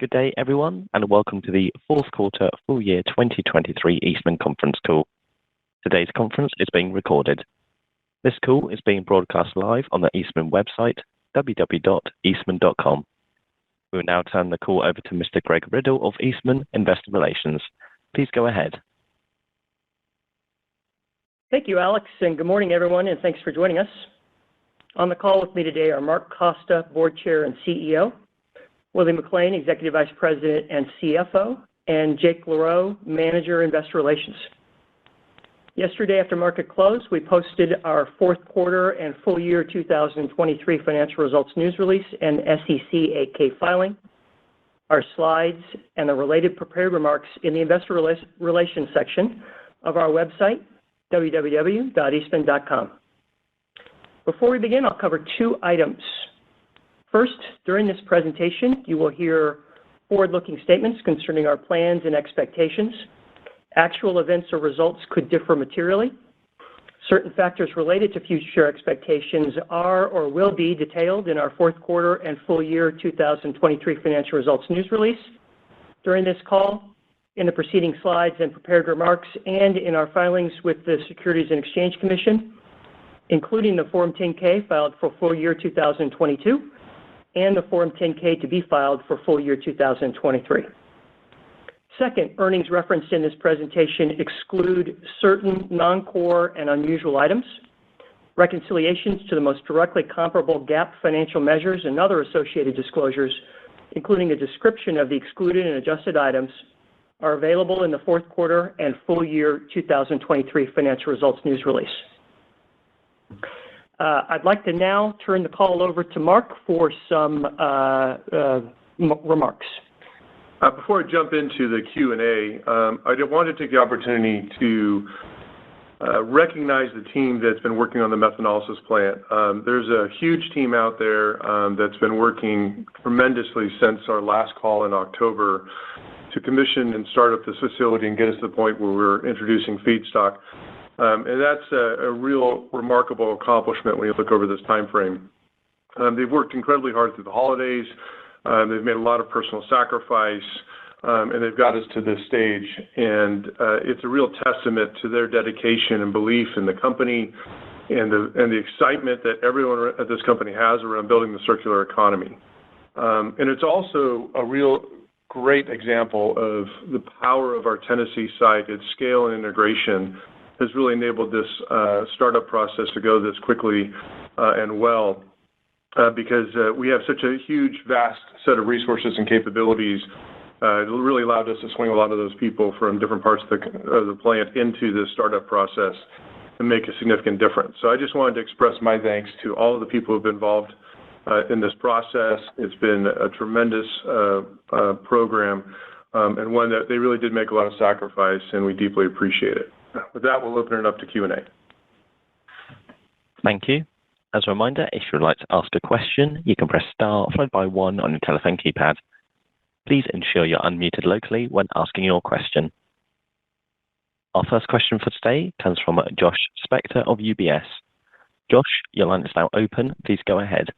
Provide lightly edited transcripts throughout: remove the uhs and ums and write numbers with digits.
Good day, everyone, and welcome to the fourth quarter full year 2023 Eastman conference call. Today's conference is being recorded. This call is being broadcast live on the Eastman website, www.eastman.com. We will now turn the call over to Mr. Greg Riddle of Eastman Investor Relations. Please go ahead. Thank you, Alex, and good morning, everyone, and thanks for joining us. On the call with me today are Mark Costa, Board Chair and CEO, Willie McLain, Executive Vice President and CFO, and Jake LaRoe, Manager, Investor Relations. Yesterday, after market close, we posted our fourth quarter and full year 2023 financial results news release and SEC 8-K filing, our slides, and the related prepared remarks in the Investor Relations section of our website, www.eastman.com. Before we begin, I'll cover two items. First, during this presentation, you will hear forward-looking statements concerning our plans and expectations. Actual events or results could differ materially. Certain factors related to future expectations are or will be detailed in our fourth quarter and full year 2023 financial results news release, during this call, in the preceding slides and prepared remarks, and in our filings with the Securities and Exchange Commission, including the Form 10-K filed for full year 2022, and the Form 10-K to be filed for full year 2023. Second, earnings referenced in this presentation exclude certain non-core and unusual items. Reconciliations to the most directly comparable GAAP financial measures and other associated disclosures, including a description of the excluded and adjusted items, are available in the fourth quarter and full year 2023 financial results news release. I'd like to now turn the call over to Mark for some remarks. Before I jump into the Q&A, I want to take the opportunity to recognize the team that's been working on the methanolysis plant. There's a huge team out there that's been working tremendously since our last call in October to commission and start up this facility and get us to the point where we're introducing feedstock. And that's a real remarkable accomplishment when you look over this time frame. They've worked incredibly hard through the holidays. They've made a lot of personal sacrifice, and they've got us to this stage. And it's a real testament to their dedication and belief in the company and the excitement that everyone at this company has around building the circular economy. And it's also a real great example of the power of our Tennessee site. Its scale and integration has really enabled this startup process to go this quickly and well, because we have such a huge, vast set of resources and capabilities. It really allowed us to swing a lot of those people from different parts of the plant into this startup process and make a significant difference. So I just wanted to express my thanks to all of the people who have been involved in this process. It's been a tremendous program, and one that they really did make a lot of sacrifice, and we deeply appreciate it. With that, we'll open it up to Q&A. Thank you. As a reminder, if you would like to ask a question, you can press star followed by one on your telephone keypad. Please ensure you're unmuted locally when asking your question. Our first question for today comes from Josh Spector of UBS. Josh, your line is now open. Please go ahead.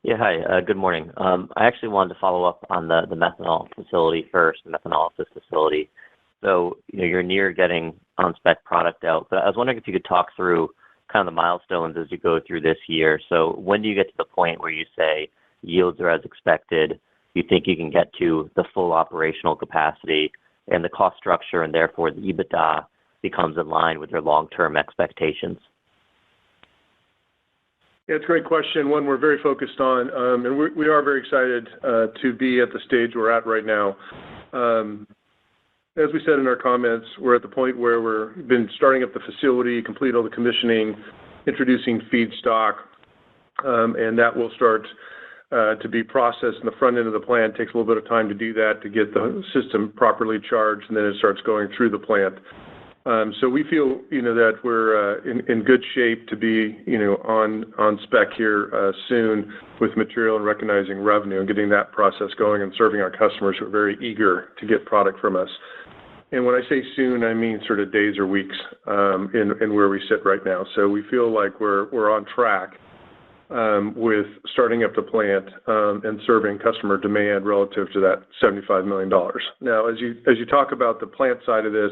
Yeah, hi. Good morning. I actually wanted to follow up on the methanol facility first, the methanolysis facility. So, you're near getting on-spec product out, but I was wondering if you could talk through kind of the milestones as you go through this year. So when do you get to the point where you say yields are as expected, you think you can get to the full operational capacity and the cost structure, and therefore the EBITDA becomes in line with your long-term expectations? Yeah, it's a great question, one we're very focused on, and we are very excited to be at the stage we're at right now. As we said in our comments, we're at the point where we've been starting up the facility, complete all the commissioning, introducing feedstock, and that will start to be processed in the front end of the plant. It takes a little bit of time to do that, to get the system properly charged, and then it starts going through the plant. So we feel, that we're in good shape to be, on spec here soon with material and recognizing revenue and getting that process going and serving our customers who are very eager to get product from us. And when I say soon, I mean sort of days or weeks in where we sit right now. So we feel like we're on track. with starting up the plant and serving customer demand relative to that $75 million. Now, as you talk about the plant side of this,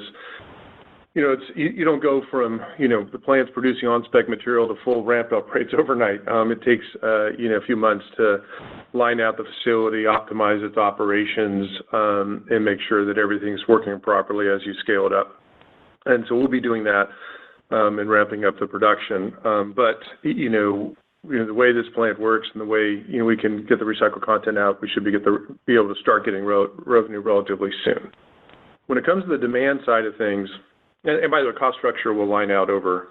you don't go from, the plant's producing on-spec material to full ramp-up rates overnight. It takes, a few months to line out the facility, optimize its operations, and make sure that everything's working properly as you scale it up. And so we'll be doing that and ramping up the production. But, the way this plant works and the way, we can get the recycled content out, we should be able to start getting revenue relatively soon. When it comes to the demand side of things, and by the way, cost structure will line out over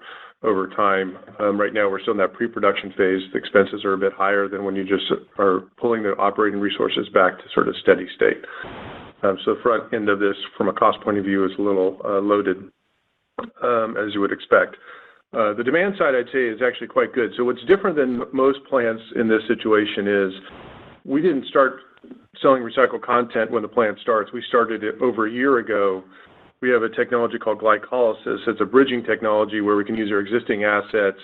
time. Right now, we're still in that pre-production phase. The expenses are a bit higher than when you just are pulling the operating resources back to sort of steady state. So the front end of this, from a cost point of view, is a little loaded, as you would expect. The demand side, I'd say, is actually quite good. So what's different than most plants in this situation is we didn't start selling recycled content when the plant starts. We started it over a year ago. We have a technology called glycolysis. It's a bridging technology where we can use our existing assets.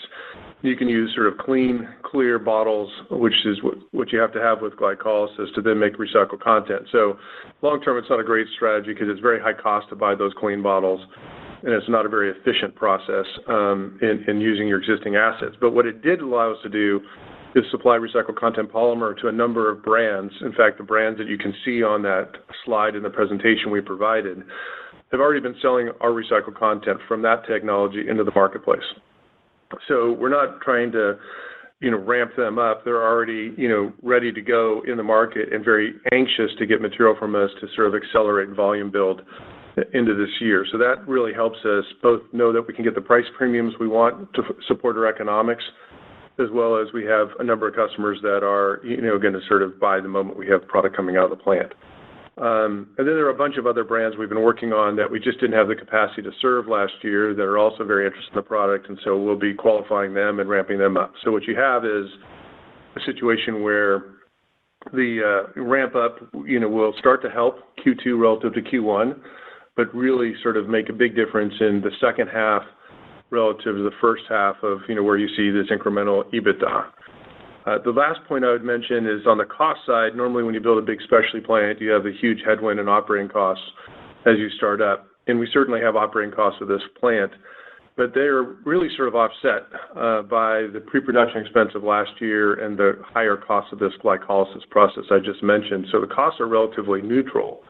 You can use sort of clean, clear bottles, which is what you have to have with glycolysis to then make recycled content. So long term, it's not a great strategy because it's very high cost to buy those clean bottles, and it's not a very efficient process in using your existing assets. But what it did allow us to do is supply recycled content polymer to a number of brands. In fact, the brands that you can see on that slide in the presentation we provided have already been selling our recycled content from that technology into the marketplace. So we're not trying to, ramp them up. They're already, ready to go in the market and very anxious to get material from us to sort of accelerate volume build into this year. So that really helps us both know that we can get the price premiums we want to support our economics, as well as we have a number of customers that are, going to sort of buy the moment we have product coming out of the plant. And then there are a bunch of other brands we've been working on that we just didn't have the capacity to serve last year that are also very interested in the product, and so we'll be qualifying them and ramping them up. So what you have is a situation where the ramp up, will start to help Q2 relative to Q1, but really sort of make a big difference in the second half relative to the first half of, where you see this incremental EBITDA. The last point I would mention is on the cost side. Normally when you build a big specialty plant, you have a huge headwind in operating costs as you start up. And we certainly have operating costs of this plant, but they are really sort of offset by the pre-production expense of last year and the higher cost of this glycolysis process I just mentioned. So the costs are relatively neutral.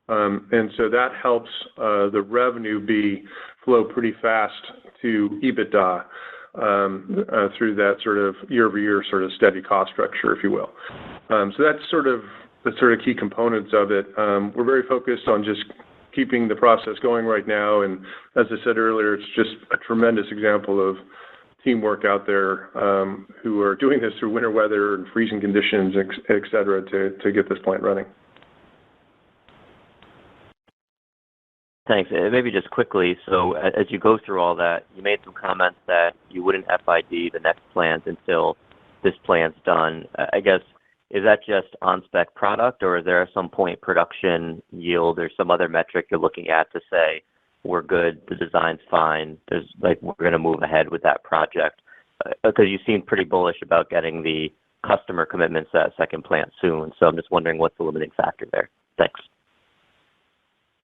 And so that helps the revenue flow pretty fast to EBITDA through that sort of year-over-year sort of steady cost structure, if you will. So that's sort of the key components of it. We're very focused on just keeping the process going right now, and as I said earlier, it's just a tremendous example of teamwork out there who are doing this through winter weather and freezing conditions, et cetera, to get this plant running. Thanks. Maybe just quickly, so as you go through all that, you made some comments that you wouldn't FID the next plant until this plant's done. I guess, is that just on-spec product, or is there at some point production yield or some other metric you're looking at to say, we're good, the design's fine, we're going to move ahead with that project? Because you seem pretty bullish about getting the customer commitments to that second plant soon, so I'm just wondering what's the limiting factor there. Thanks.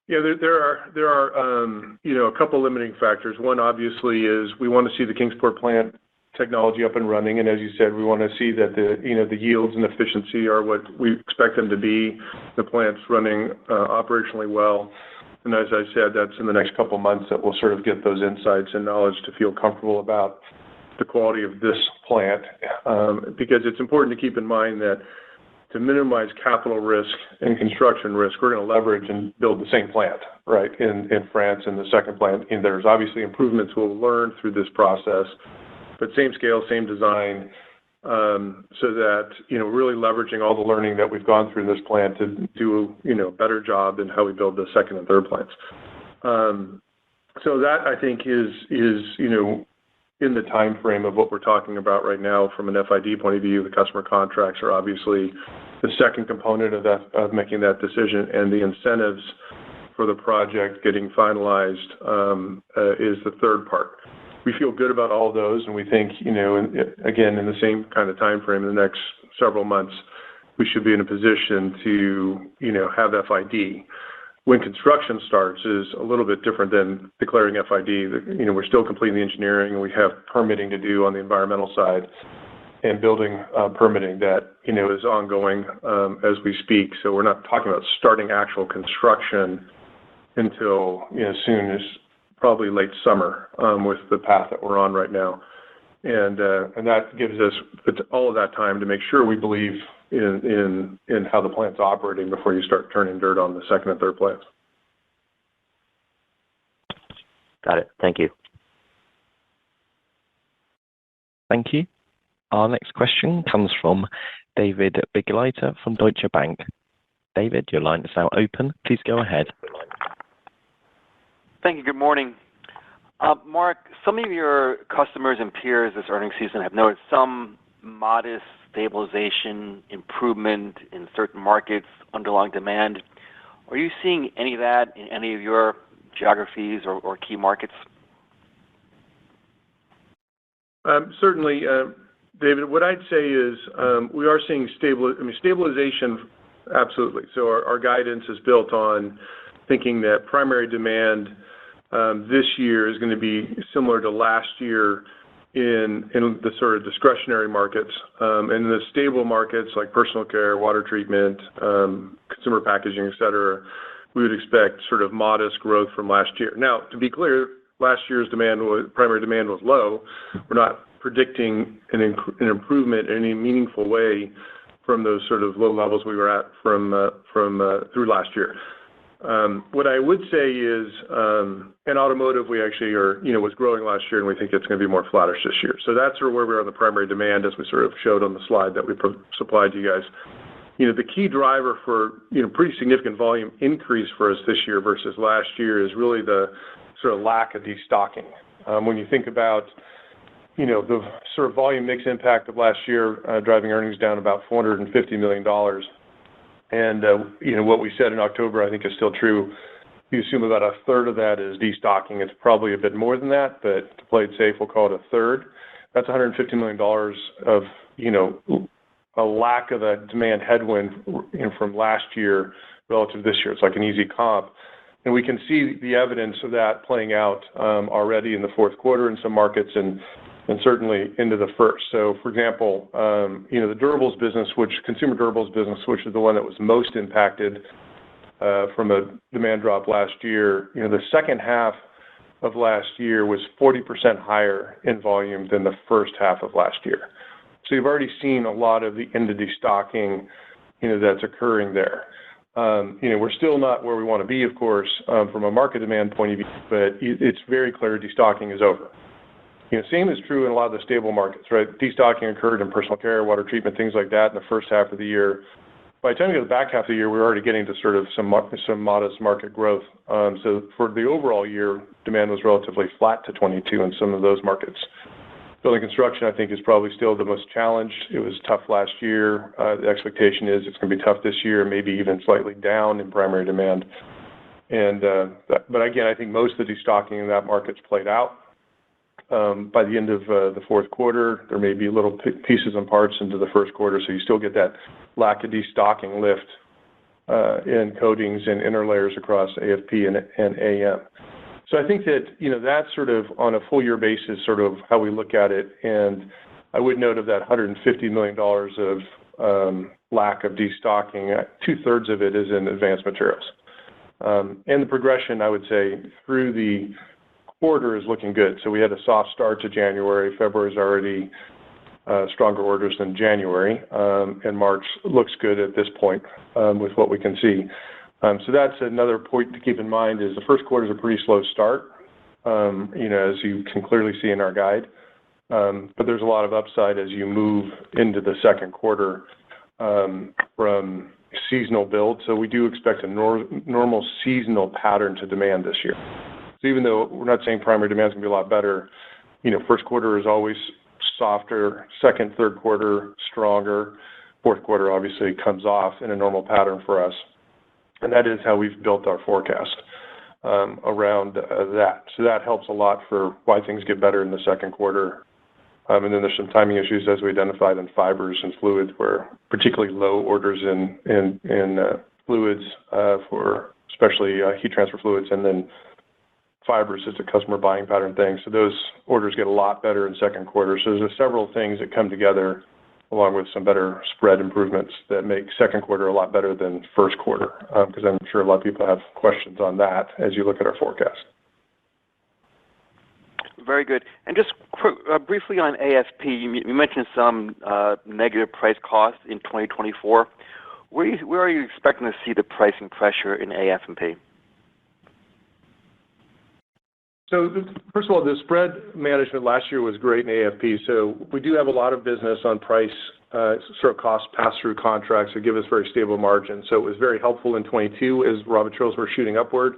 Yeah, there are a couple limiting factors. One, obviously, is we want to see the Kingsport plant technology up and running, and as you said, we want to see that the yields and efficiency are what we expect them to be. The plant's running operationally well, and as I said, that's in the next couple months that we'll sort of get those insights and knowledge to feel comfortable about the quality of this plant, because it's important to keep in mind that to minimize capital risk and construction risk, we're going to leverage and build the same plant, right, in France in the second plant. And there's obviously improvements we'll learn through this process, but same scale, same design, so that, really leveraging all the learning that we've gone through in this plant to do, a better job in how we build the second and third plants. So that, I think, is in the time frame of what we're talking about right now from an FID point of view. The customer contracts are obviously the second component of making that decision, and the incentives for the project getting finalized is the third part. we feel good about all of those, and we think, again, in the same kind of time frame, in the next several months, we should be in a position to, have FID. When construction starts is a little bit different than declaring FID. We're still completing the engineering, and we have permitting to do on the environmental side, and building permitting that, is ongoing as we speak. So we're not talking about starting actual construction until, soon as probably late summer with the path that we're on right now. And that gives us all of that time to make sure we believe in how the plant's operating before you start turning dirt on the second and third plants. Got it. Thank you. Thank you. Our next question comes from David Begleiter from Deutsche Bank. David, your line is now open. Please go ahead. Thank you. Good morning. Mark, some of your customers and peers this earnings season have noted some modest stabilization, improvement in certain markets, underlying demand. Are you seeing any of that in any of your geographies or key markets? Certainly, David, what I'd say is we are seeing stabilization, absolutely. So our guidance is built on thinking that primary demand this year is going to be similar to last year in the sort of discretionary markets. And the stable markets like personal care, water treatment, consumer packaging, et cetera, we would expect sort of modest growth from last year. Now, to be clear, last year's primary demand was low. We're not predicting an improvement in any meaningful way from those sort of low levels we were at from through last year. What I would say is, in automotive, we actually was growing last year, and we think it's going to be more flattish this year. So that's sort of where we are on the primary demand, as we sort of showed on the slide that we supplied to you guys. The key driver for, pretty significant volume increase for us this year versus last year is really the sort of lack of destocking. When you think about, the sort of volume mix impact of last year, driving earnings down about $450 million. And, what we said in October, I think is still true. You assume about a third of that is destocking. It's probably a bit more than that, but to play it safe, we'll call it a third. That's $150 million of, a lack of a demand headwind from last year relative to this year. It's like an easy comp. And we can see the evidence of that playing out already in the fourth quarter in some markets and certainly into the first. So, for example, the durables business, consumer durables business, which is the one that was most impacted from a demand drop last year, the second half of last year was 40% higher in volume than the first half of last year. So you've already seen a lot of the end of destocking, that's occurring there. We're still not where we want to be, of course, from a market demand point of view, but it's very clear destocking is over. Same is true in a lot of the stable markets, right? Destocking occurred in personal care, water treatment, things like that in the first half of the year. By the time we get to the back half of the year, we're already getting to sort of some modest market growth. So for the overall year, demand was relatively flat to 22 in some of those markets. Building construction, I think, is probably still the most challenged. It was tough last year. The expectation is it's going to be tough this year, maybe even slightly down in primary demand. But again, I think most of the destocking in that market's played out. By the end of the fourth quarter, there may be little pieces and parts into the first quarter, so you still get that lack of destocking lift in coatings and interlayers across AFP and AM. So I think that, that's sort of on a full year basis, sort of how we look at it. And I would note of that $150 million of lack of destocking, 2/3 of it is in advanced materials. And the progression, I would say, through the quarter is looking good. So we had a soft start to January. February is already stronger orders than January. And March looks good at this point with what we can see. So that's another point to keep in mind is the first quarter is a pretty slow start, as you can clearly see in our guide. But there's a lot of upside as you move into the second quarter from seasonal build. So we do expect a normal seasonal pattern to demand this year. So even though we're not saying primary demand is going to be a lot better, first quarter is always softer, second, third quarter stronger, fourth quarter obviously comes off in a normal pattern for us. And that is how we've built our forecast. around that. So that helps a lot for why things get better in the second quarter. And then there's some timing issues as we identified in fibers and fluids, where particularly low orders in fluids for especially heat transfer fluids, and then fibers is a customer buying pattern thing. So those orders get a lot better in second quarter. So there's several things that come together along with some better spread improvements that make second quarter a lot better than first quarter, because I'm sure a lot of people have questions on that as you look at our forecast. Very good. And just briefly on AFP, you mentioned some negative price cost in 2024. Where are you expecting to see the pricing pressure in AF&P? So first of all, the spread management last year was great in AFP. So we do have a lot of business on price, sort of cost pass-through contracts that give us very stable margins. So it was very helpful in 22 as raw materials were shooting upward.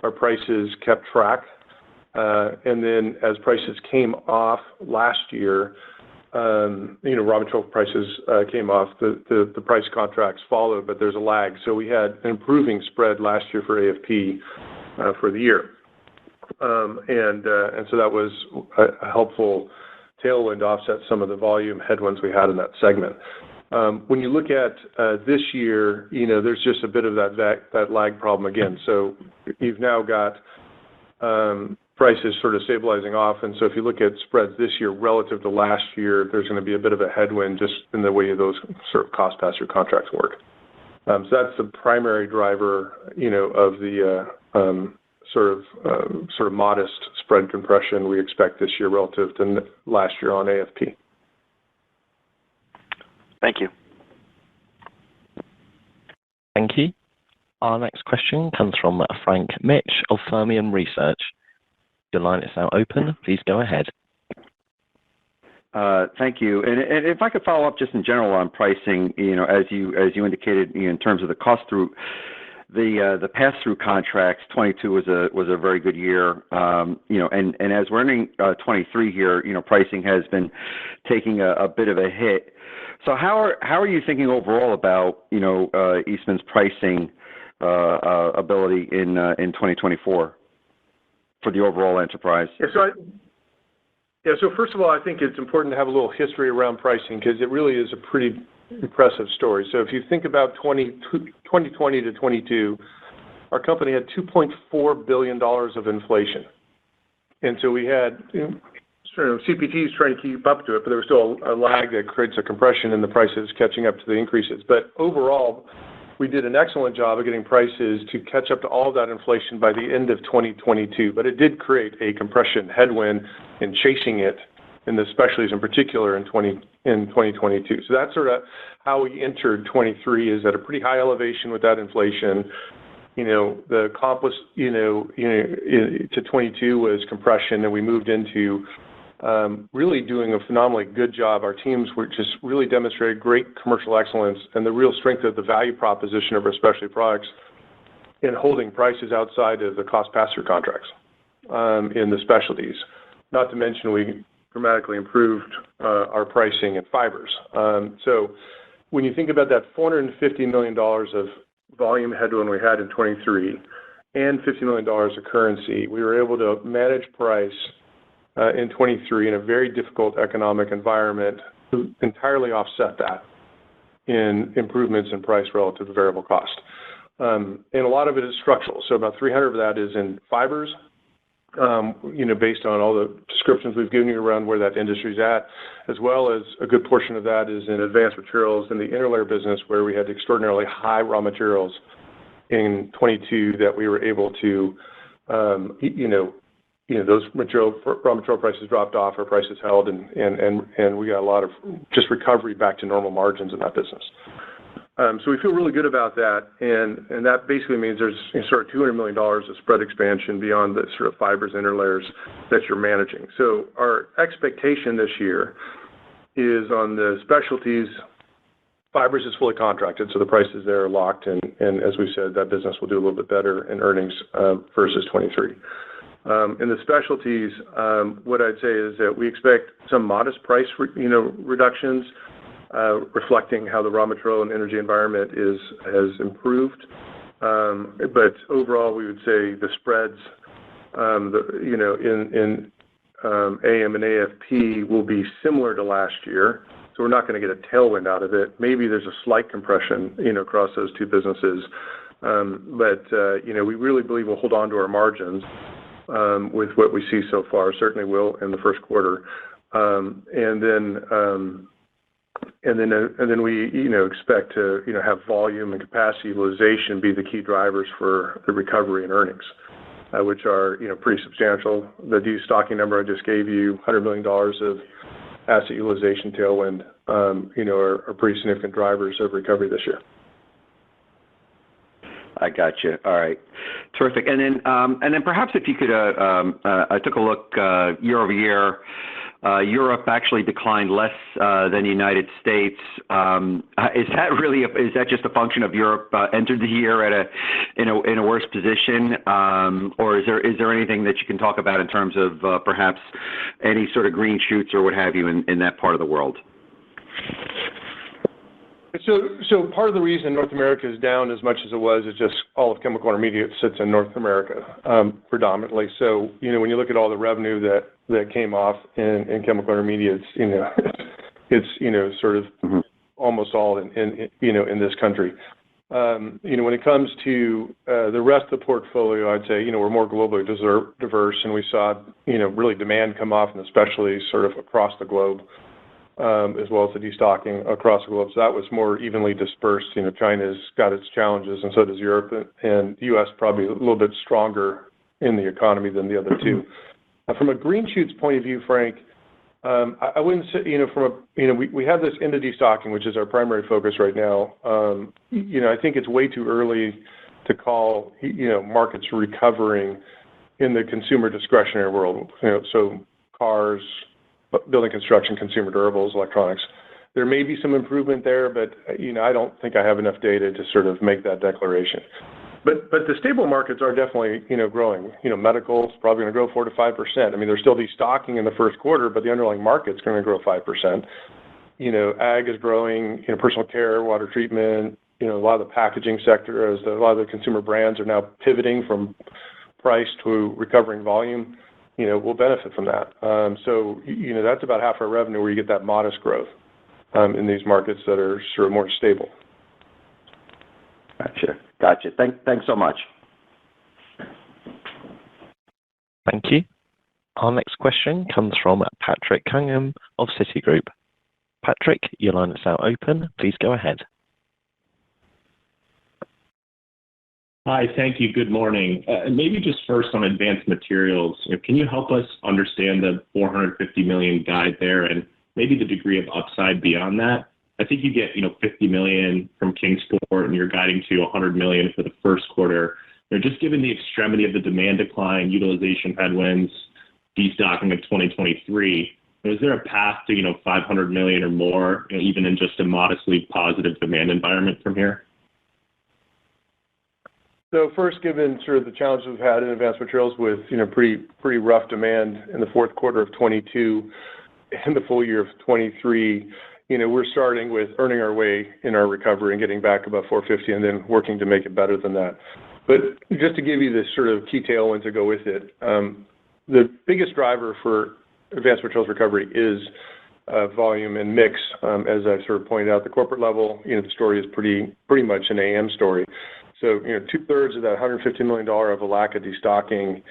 Our prices kept track. And then as prices came off last year, raw material prices came off, the price contracts followed, but there's a lag. So we had an improving spread last year for AFP for the year. And so that was a helpful tailwind to offset some of the volume headwinds we had in that segment. When you look at this year, there's just a bit of that lag problem again. So you've now got prices sort of stabilizing off. And so if you look at spreads this year relative to last year, there's going to be a bit of a headwind just in the way those sort of cost pass-through contracts work. So that's the primary driver, of the sort of modest spread compression we expect this year relative to last year on AFP. Thank you. Thank you. Our next question comes from Frank Mitch of Fermium Research. Your line is now open. Please go ahead. Thank you. And if I could follow up just in general on pricing, as you indicated, in terms of the cost through the pass-through contracts, 22 was a very good year. And as we're entering 23 here, pricing has been taking a bit of a hit. So how are you thinking overall about Eastman's pricing ability in 2024 for the overall enterprise? So first of all, I think it's important to have a little history around pricing because it really is a pretty impressive story. So if you think about 2020 to 22, our company had $2.4 billion of inflation. And so we had CPTs trying to keep up to it, but there was still a lag that creates a compression in the prices catching up to the increases. But overall, we did an excellent job of getting prices to catch up to all of that inflation by the end of 2022. But it did create a compression headwind in chasing it in the specialties in particular in 2022. So that's sort of how we entered 23 is at a pretty high elevation with that inflation. The accomplice, to 22 was compression, and we moved into really doing a phenomenally good job. Our teams were just really demonstrated great commercial excellence and the real strength of the value proposition of our specialty products in holding prices outside of the cost pass-through contracts in the specialties. Not to mention we dramatically improved our pricing in fibers. So when you think about that $450 million of volume headwind we had in 23 and $50 million of currency, we were able to manage price in 23 in a very difficult economic environment to entirely offset that in improvements in price relative to variable cost. And a lot of it is structural. So about 300 of that is in fibers, based on all the descriptions we've given you around where that industry's at, as well as a good portion of that is in advanced materials in the interlayer business where we had extraordinarily high raw materials in 22 that we were able to, those raw material prices dropped off, our prices held, and we got a lot of just recovery back to normal margins in that business. So we feel really good about that, and that basically means there's sort of $200 million of spread expansion beyond the sort of fibers interlayers that you're managing. So our expectation this year is on the specialties, fibers is fully contracted, so the prices there are locked, and as we said, that business will do a little bit better in earnings versus 23. In the specialties, what I'd say is that we expect some modest price reductions, reflecting how the raw material and energy environment has improved. But overall, we would say the spreads, in AM and AFP will be similar to last year. So we're not going to get a tailwind out of it. Maybe there's a slight compression, across those two businesses. But we really believe we'll hold on to our margins with what we see so far. Certainly will in the first quarter. And then we, expect to, have volume and capacity utilization be the key drivers for the recovery in earnings, which are, pretty substantial. The destocking number I just gave you, $100 million of asset utilization tailwind, are pretty significant drivers of recovery this year. I got you. All right. Terrific. And then perhaps if you could, I took a look year over year. Europe actually declined less than the United States. Is that just a function of Europe entered the year in a worse position, or is there anything that you can talk about in terms of perhaps any sort of green shoots or what have you in that part of the world? So part of the reason North America is down as much as it was is just all of chemical intermediates sits in North America predominantly. So, when you look at all the revenue that came off in chemical intermediates, it's, sort of almost all in this country. When it comes to the rest of the portfolio, I'd say, we're more globally diverse, and we saw, really demand come off, and especially sort of across the globe. As well as the destocking across the globe. So that was more evenly dispersed. China's got its challenges, and so does Europe, and the U.S. probably a little bit stronger in the economy than the other two. From a green shoots point of view, Frank, I wouldn't say, we have this into destocking, which is our primary focus right now. I think it's way too early to call, markets recovering in the consumer discretionary world. So cars, building construction, consumer durables, electronics. There may be some improvement there, but, I don't think I have enough data to sort of make that declaration. But the stable markets are definitely, growing. Medical's probably going to grow 4 to 5%. I mean, there's still destocking in the first quarter, but the underlying market's going to grow 5%. Ag is growing, personal care, water treatment, a lot of the packaging sector, as a lot of the consumer brands are now pivoting from price to recovering volume. We'll benefit from that. So, that's about half our revenue where you get that modest growth in these markets that are sort of more stable. Gotcha. Thanks so much. Thank you. Our next question comes from Patrick Cunningham of Citigroup. Patrick, your line is now open. Please go ahead. Hi, thank you. Good morning. Maybe just first on advanced materials, can you help us understand the $450 million guide there and maybe the degree of upside beyond that? I think you get, $50 million from Kingsport, and you're guiding to $100 million for the first quarter. Just given the extremity of the demand decline, utilization headwinds, destocking of 2023, is there a path to, $500 million or more, even in just a modestly positive demand environment from here? So first, given sort of the challenges we've had in advanced materials with, pretty rough demand in the fourth quarter of 22 and the full year of 23, we're starting with earning our way in our recovery and getting back above 450 and then working to make it better than that. But just to give you the sort of key tailwinds to go with it, the biggest driver for advanced materials recovery is volume and mix. As I sort of pointed out, the corporate level, the story is pretty much an AM story. So, 2/3 of that $150 million of a lack of destocking,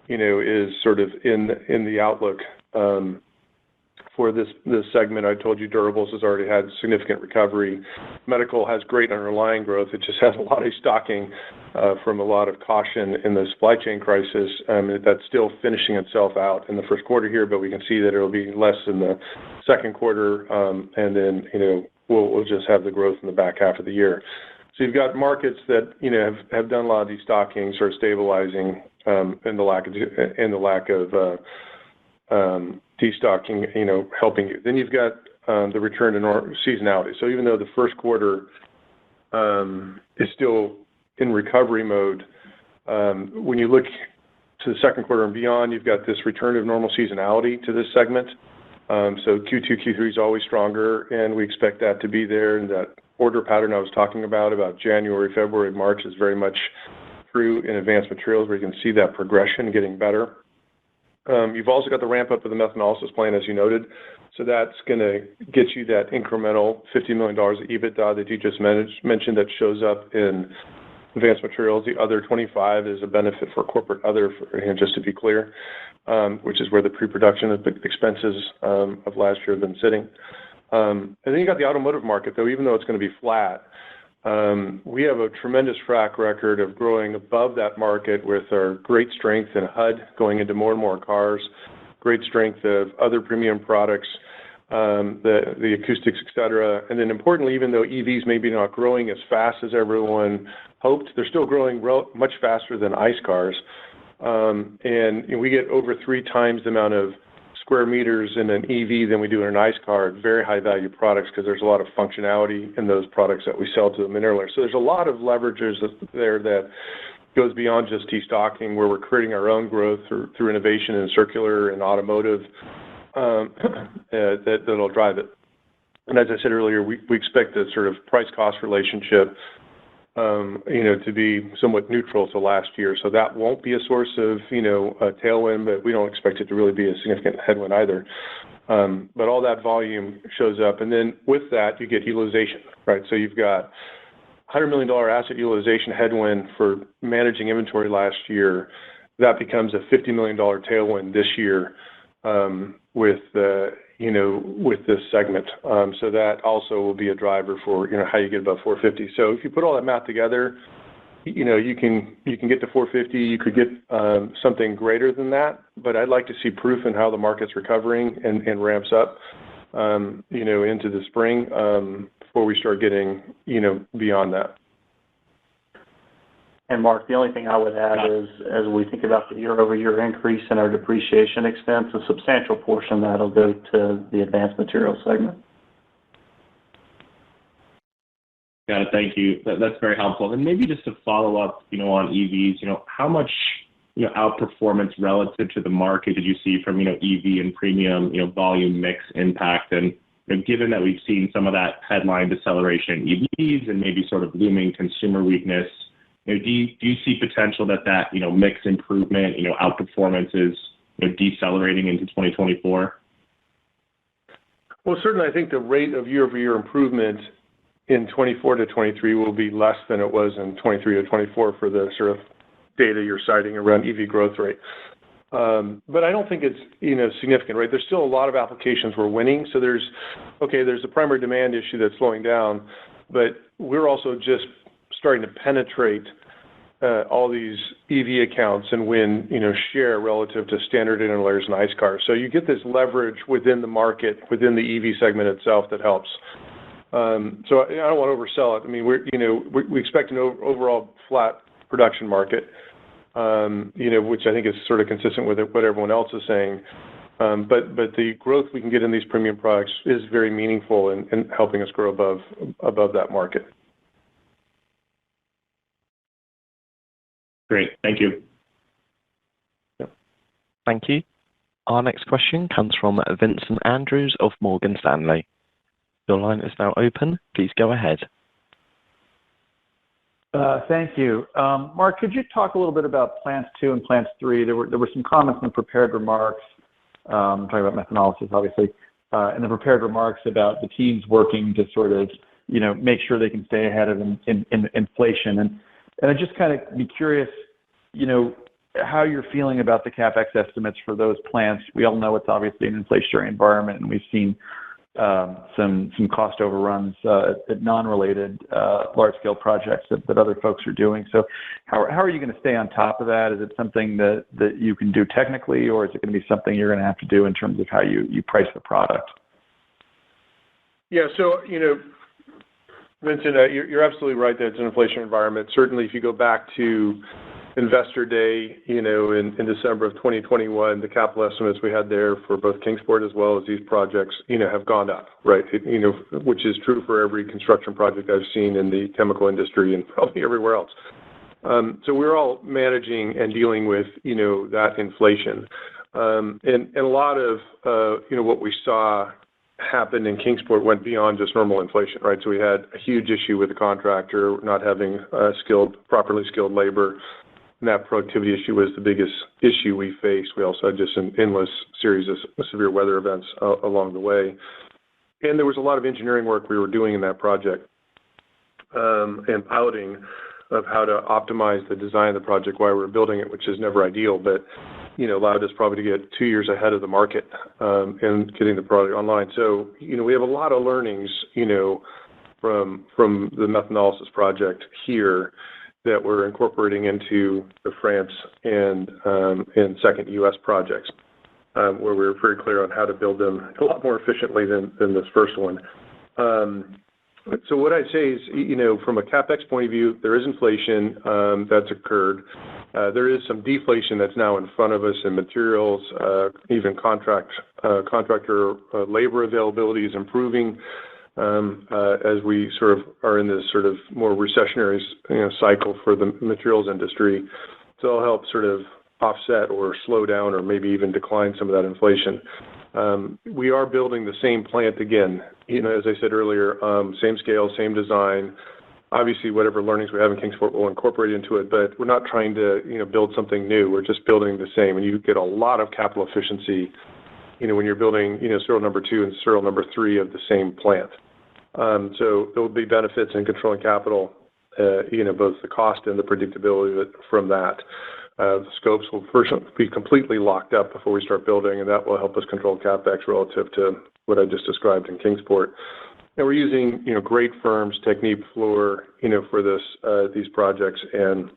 is sort of in the outlook for this segment. I told you durables has already had significant recovery. Medical has great underlying growth. It just has a lot of stocking from a lot of caution in the supply chain crisis. That's still finishing itself out in the first quarter here, but we can see that it'll be less in the second quarter, and then, we'll just have the growth in the back half of the year. So you've got markets that, have done a lot of destocking, sort of stabilizing, in the lack of destocking, helping you. Then you've got the return to seasonality. So even though the first quarter is still in recovery mode, when you look to the second quarter and beyond, you've got this return of normal seasonality to this segment. So Q2, Q3 is always stronger, and we expect that to be there, and that order pattern I was talking about January, February, March is very much through in advanced materials where you can see that progression getting better. You've also got the ramp up of the methanolysis plant, as you noted. So that's going to get you that incremental $50 million of EBITDA that you just mentioned that shows up in advanced materials. The other 25 is a benefit for corporate other, just to be clear, which is where the pre-production expenses of last year have been sitting. And then you got the automotive market, though, even though it's going to be flat. We have a tremendous track record of growing above that market with our great strength in HUD going into more and more cars, great strength of other premium products, the acoustics, et cetera. And then importantly, even though EVs may be not growing as fast as everyone hoped, they're still growing much faster than ICE cars. And we get over 3 times the amount of square meters in an EV than we do in an ICE car, very high value products because there's a lot of functionality in those products that we sell to them in earlier. So there's a lot of leverages there that goes beyond just destocking, where we're creating our own growth through innovation in circular and automotive that'll drive it. And as I said earlier, we expect the sort of price-cost relationship to be somewhat neutral to last year. So that won't be a source of, a tailwind, but we don't expect it to really be a significant headwind either. But all that volume shows up. And then with that, you get utilization, right? So you've got $100 million asset utilization headwind for managing inventory last year. That becomes a $50 million tailwind this year with this segment. So that also will be a driver for, how you get above 450. So if you put all that math together, you can get to 450. You could get something greater than that, but I'd like to see proof in how the market's recovering and ramps up, into the spring before we start getting, beyond that. And Mark, the only thing I would add is, as we think about the year-over-year increase in our depreciation expense, a substantial portion that'll go to the advanced materials segment. Got it. Thank you. That's very helpful. And maybe just to follow up, on EVs, how much, outperformance relative to the market did you see from, EV and premium, volume mix impact? And given that we've seen some of that headline deceleration in EVs and maybe sort of looming consumer weakness, do you see potential that mix improvement, outperformance is decelerating into 2024? Well, certainly I think the rate of year-over-year improvement in 24 to 23 will be less than it was in 23 to 24 for the sort of data you're citing around EV growth rate. But I don't think it's, significant, right? There's still a lot of applications we're winning. So there's a primary demand issue that's slowing down, but we're also just starting to penetrate all these EV accounts and win, share relative to standard interlayers and ICE cars. So you get this leverage within the market, within the EV segment itself that helps. So I don't want to oversell it. I mean, we expect an overall flat production market, which I think is sort of consistent with what everyone else is saying. But the growth we can get in these premium products is very meaningful in helping us grow above that market. Great. Thank you. Thank you. Our next question comes from Vincent Andrews of Morgan Stanley. Your line is now open. Please go ahead. Thank you. Mark, could you talk a little bit about plants 2 and plants 3? There were some comments in the prepared remarks, talking about methanolysis, obviously, in the prepared remarks about the teams working to sort of, make sure they can stay ahead of inflation. And I just kind of be curious, how you're feeling about the CapEx estimates for those plants. We all know it's obviously an inflationary environment, and we've seen some cost overruns at non-related large-scale projects that other folks are doing. So how are you going to stay on top of that? Is it something that you can do technically, or is it going to be something you're going to have to do in terms of how you price the product? Yeah, so, Vincent, you're absolutely right that it's an inflation environment. Certainly, if you go back to Investor Day, in December of 2021, the capital estimates we had there for both Kingsport as well as these projects, have gone up, right? Which is true for every construction project I've seen in the chemical industry and probably everywhere else. So we're all managing and dealing with, that inflation. And a lot of, what we saw happened in Kingsport went beyond just normal inflation, right? So we had a huge issue with the contractor not having properly skilled labor. And that productivity issue was the biggest issue we faced. We also had just an endless series of severe weather events along the way. And there was a lot of engineering work we were doing in that project and piloting of how to optimize the design of the project while we were building it, which is never ideal, but allowed us probably to get 2 years ahead of the market and getting the product online. So, we have a lot of learnings, from the methanolysis project here that we're incorporating into the France and second U.S. projects, where we're very clear on how to build them a lot more efficiently than this first one. So what I'd say is, from a CapEx point of view, there is inflation that's occurred. There is some deflation that's now in front of us in materials, even contractor labor availability is improving as we sort of are in this sort of more recessionary cycle for the materials industry. So it'll help sort of offset or slow down or maybe even decline some of that inflation. We are building the same plant again, as I said earlier, same scale, same design. Obviously, whatever learnings we have in Kingsport will incorporate into it, but we're not trying to, build something new. We're just building the same, and you get a lot of capital efficiency, when you're building, serial number 2 and serial number 3 of the same plant. So there will be benefits in controlling capital, both the cost and the predictability from that. The scopes will first be completely locked up before we start building, and that will help us control CapEx relative to what I just described in Kingsport. And we're using, great firms, Technip, Fluor, for these projects, and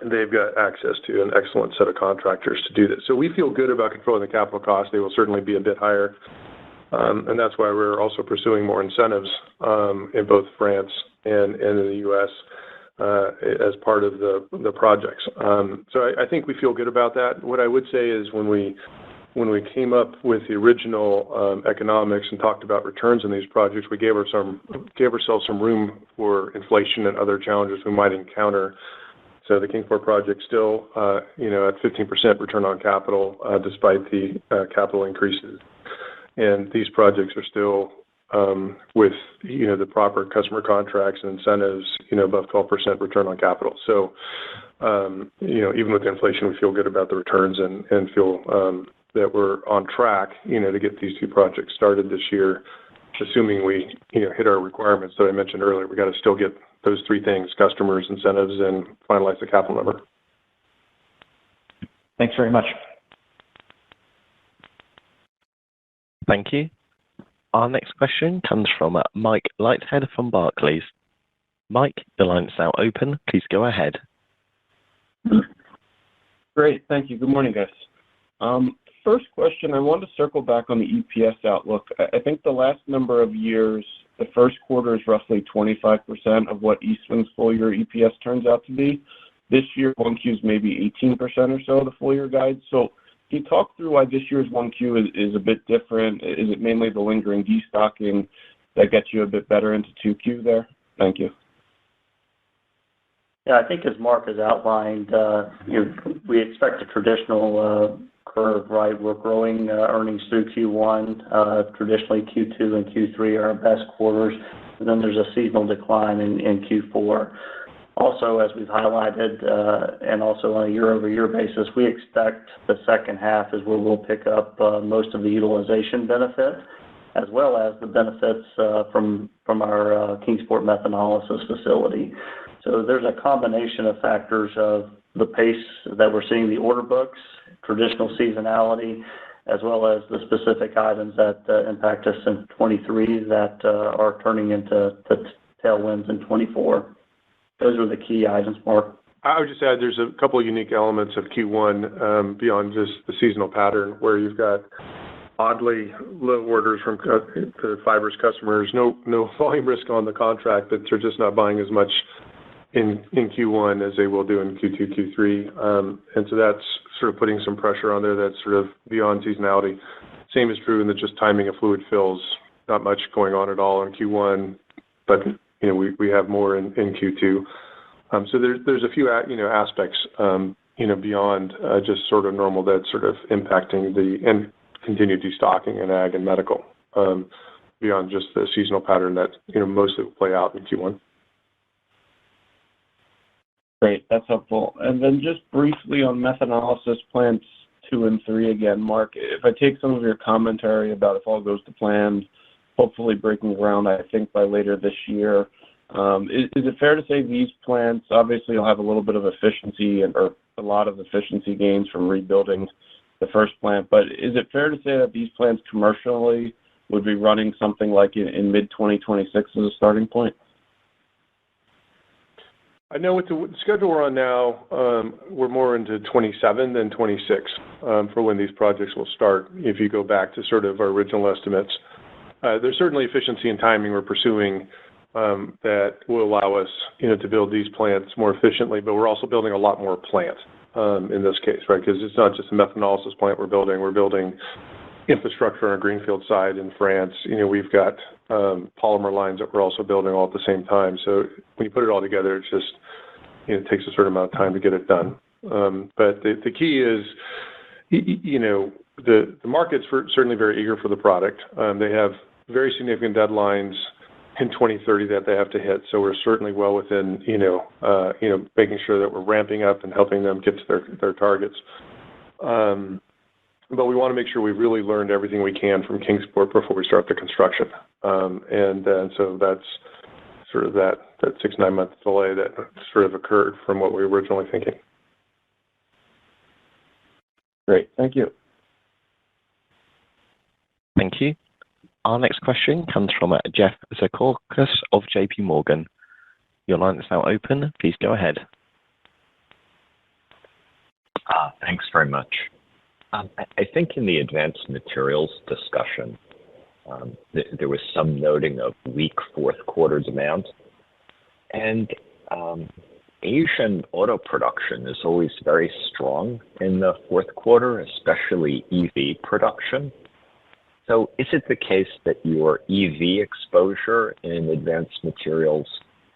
they've got access to an excellent set of contractors to do this. So we feel good about controlling the capital costs. They will certainly be a bit higher, and that's why we're also pursuing more incentives in both France and in the U.S. As part of the projects. So I think we feel good about that. What I would say is when we came up with the original economics and talked about returns in these projects, we gave ourselves some room for inflation and other challenges we might encounter. So the Kingsport project still, at 15% return on capital, despite the capital increases. And these projects are still with, the proper customer contracts and incentives, above 12% return on capital. So, even with inflation, we feel good about the returns and feel that we're on track, to get these 2 projects started this year, assuming we, hit our requirements that I mentioned earlier. We got to still get those 3 things, customers, incentives, and finalize the capital number. Thanks very much. Thank you. Our next question comes from Mike Leithead from Barclays. Mike, the line is now open. Please go ahead. Great. Thank you. Good morning, guys. First question, I wanted to circle back on the EPS outlook. I think the last number of years, the first quarter is roughly 25% of what Eastman's full-year EPS turns out to be. This year, 1Q is maybe 18% or so of the full-year guide. So can you talk through why this year's 1Q is a bit different? Is it mainly the lingering destocking that gets you a bit better into 2Q there? Thank you. Yeah, I think as Mark has outlined, we expect a traditional curve, right? We're growing earnings through Q1. Traditionally, Q2 and Q3 are our best quarters, and then there's a seasonal decline in Q4. Also, as we've highlighted, and also on a year-over-year basis, we expect the second half is where we'll pick up most of the utilization benefit, as well as the benefits from our Kingsport methanolysis facility. So there's a combination of factors of the pace that we're seeing the order books, traditional seasonality, as well as the specific items that impact us in 23 that are turning into tailwinds in 24. Those are the key items, Mark. I would just add there's a couple of unique elements of Q1 beyond just the seasonal pattern where you've got oddly low orders from the fibers customers, no volume risk on the contract, but they're just not buying as much in Q1 as they will do in Q2, Q3. And so that's sort of putting some pressure on there that's sort of beyond seasonality. Same is true in the just timing of fluid fills. Not much going on at all in Q1, but we have more in Q2. So there's a few aspects beyond just sort of normal that's sort of impacting the and continued destocking in ag and medical. beyond just the seasonal pattern that, mostly will play out in Q1. Great. That's helpful. And then just briefly on methanolysis plants 2 and 3 again, Mark, if I take some of your commentary about if all goes to plan, hopefully breaking ground, I think, by later this year, is it fair to say these plants, obviously you'll have a little bit of efficiency or a lot of efficiency gains from rebuilding the first plant, but is it fair to say that these plants commercially would be running something like in mid-2026 as a starting point? I know with the schedule we're on now, we're more into 27 than 26 for when these projects will start. If you go back to sort of our original estimates, there's certainly efficiency and timing we're pursuing that will allow us, to build these plants more efficiently. But we're also building a lot more plant in this case, right? Because it's not just a methanolysis plant we're building. We're building infrastructure on a greenfield side in France. We've got polymer lines that we're also building all at the same time. So when you put it all together, it's just, it takes a certain amount of time to get it done. But the key is, the market's certainly very eager for the product. They have very significant deadlines in 2030 that they have to hit. So we're certainly well within, making sure that we're ramping up and helping them get to their targets. But we want to make sure we've really learned everything we can from Kingsport before we start the construction. So that's sort of that 6-9 month delay that sort of occurred from what we were originally thinking. Great. Thank you. Thank you. Our next question comes from Jeff Zekauskas of JP Morgan. Your line is now open. Please go ahead. Thanks very much. I think in the advanced materials discussion, there was some noting of weak fourth quarter demand. And Asian auto production is always very strong in the fourth quarter, especially EV production. So is it the case that your EV exposure in advanced materials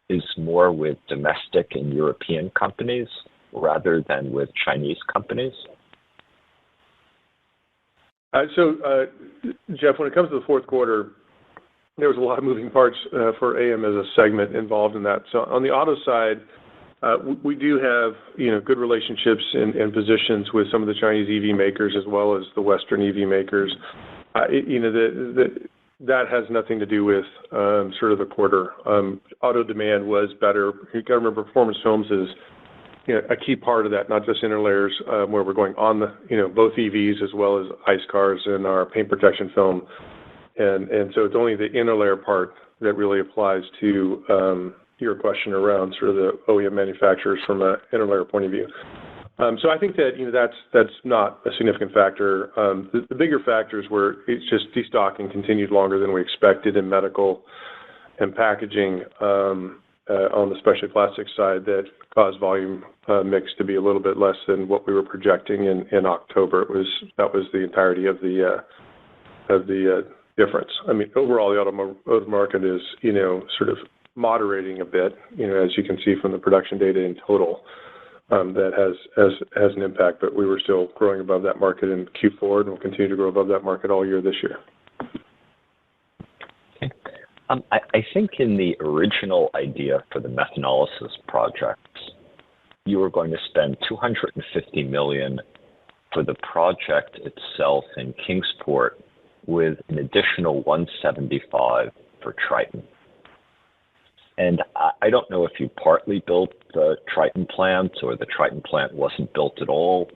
is more with domestic and European companies rather than with Chinese companies? Jeff, when it comes to the fourth quarter, there was a lot of moving parts for AM as a segment involved in that. So on the auto side, we do have, good relationships and positions with some of the Chinese EV makers as well as the Western EV makers. That has nothing to do with sort of the quarter. Auto demand was better. You got to remember, performance films is a key part of that, not just interlayers, where we're going on the, both EVs as well as ICE cars and our paint protection film. And so it's only the interlayer part that really applies to your question around sort of the OEM manufacturers from an interlayer point of view. So I think that, that's not a significant factor. The bigger factors were it's just destocking continued longer than we expected in medical and packaging on the specialty plastics side that caused volume mix to be a little bit less than what we were projecting in October. That was the entirety of the difference. I mean, overall, the automotive market is, sort of moderating a bit, as you can see from the production data in total. That has an impact, but we were still growing above that market in Q4, and we'll continue to grow above that market all year this year. Okay. I think in the original idea for the methanolysis projects, you were going to spend $250 million for the project itself in Kingsport with an additional $175 for Triton. And I don't know if you partly built the Triton plant or the Triton plant wasn't built at all,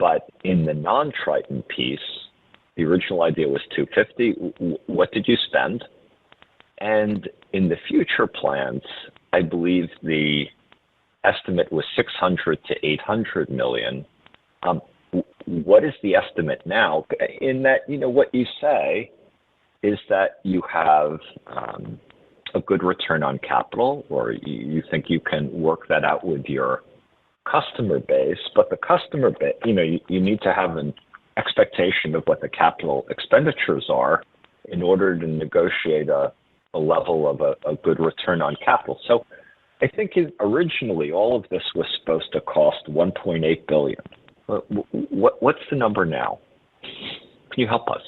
but in the non-Triton piece, the original idea was $250. What did you spend? And in the future plans, I believe the estimate was $600 to $800 million. What is the estimate now? In that, what you say is that you have a good return on capital, or you think you can work that out with your customer base, but the customer base, you need to have an expectation of what the capital expenditures are in order to negotiate a level of a good return on capital. So I think originally all of this was supposed to cost $1.8 billion. What's the number now? Can you help us?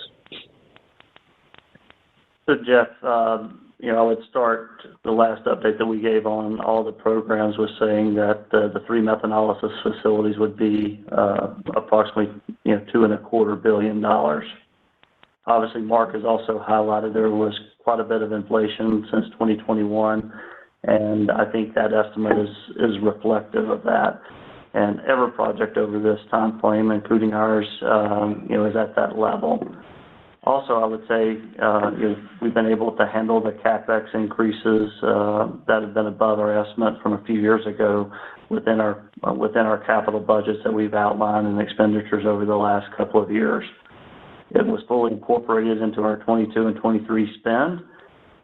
So, Jeff, I would start the last update that we gave on all the programs was saying that the 3 methanolysis facilities would be approximately, $2.25 billion. Obviously, Mark has also highlighted there was quite a bit of inflation since 2021, and I think that estimate is reflective of that. And every project over this time frame, including ours, is at that level. Also, I would say we've been able to handle the CapEx increases that have been above our estimate from a few years ago within our capital budgets that we've outlined and expenditures over the last couple of years. It was fully incorporated into our 22 and 23 spend.